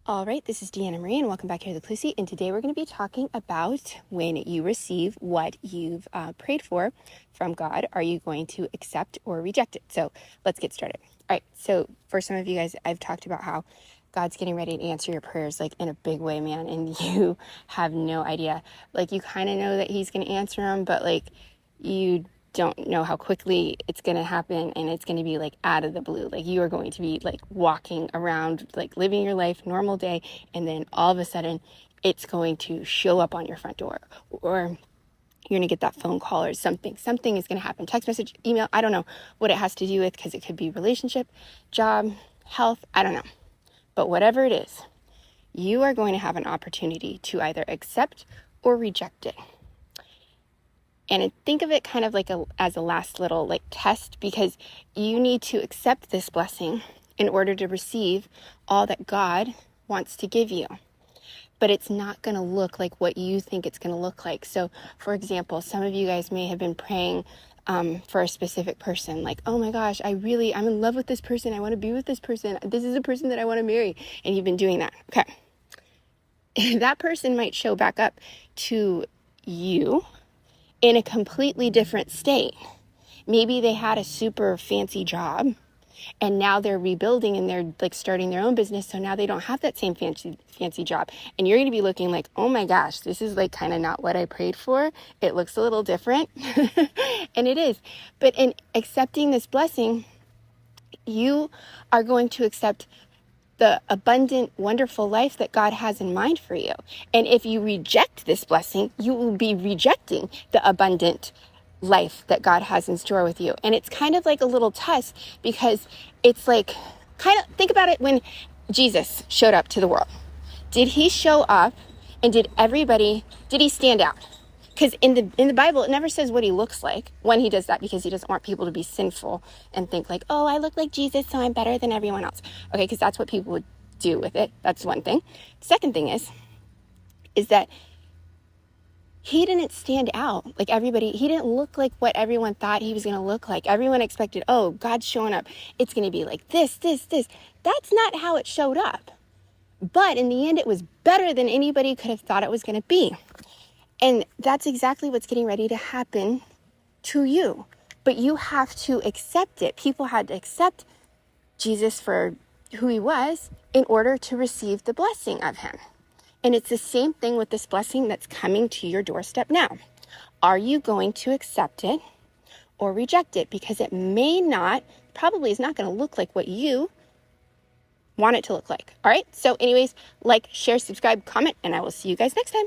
All right, this is Deanna Marie, and welcome back here to the Clue Seat. And today we're going to be talking about when you receive what you've prayed for from God, are you going to accept or reject it? So let's get started. All right, so for some of you guys, I've talked about how God's getting ready to answer your prayers like in a big way, man, and you have no idea. Like you kind of know that he's going to answer them, but like you don't know how quickly it's going to happen, and it's going to be like out of the blue. Like you are going to be like walking around, like living your life, normal day, and then all of a sudden it's going to show up on your front door, or you're going to get that phone call or something is going to happen, text message, email. I don't know what it has to do with, because it could be relationship, job, health, I don't know. But whatever it is, you are going to have an opportunity to either accept or reject it. And think of it kind of like as a last little like test, because you need to accept this blessing in order to receive all that God wants to give you. But it's not going to look like what you think it's going to look like. So, for example, some of you guys may have been praying for a specific person, like, oh my gosh, I'm in love with this person. I want to be with this person. This is a person that I want to marry. And you've been doing that. Okay. That person might show back up to you in a completely different state. Maybe they had a super fancy job and now they're rebuilding and they're like starting their own business. So now they don't have that same fancy job. And you're going to be looking like, oh my gosh, this is like kind of not what I prayed for. It looks a little different. And it is. But in accepting this blessing, you are going to accept the abundant, wonderful life that God has in mind for you. And if you reject this blessing, you will be rejecting the abundant life that God has in store with you. And it's kind of like a little test, because it's like, kind of think about it when Jesus showed up to the world. Did he show up and did he stand out? Because in the Bible, it never says what he looks like when he does that, because he doesn't want people to be sinful and think like, oh, I look like Jesus, so I'm better than everyone else. Okay, because that's what people would do with it. That's one thing. Second thing is that he didn't stand out like everybody. He didn't look like what everyone thought he was going to look like. Everyone expected, oh, God's showing up. It's going to be like this. That's not how it showed up. But in the end, it was better than anybody could have thought it was going to be. And that's exactly what's getting ready to happen to you. But you have to accept it. People had to accept Jesus for who he was in order to receive the blessing of him. And it's the same thing with this blessing that's coming to your doorstep now. Are you going to accept it or reject it? Because it probably is not going to look like what you want it to look like. All right. So anyways, like, share, subscribe, comment, and I will see you guys next time.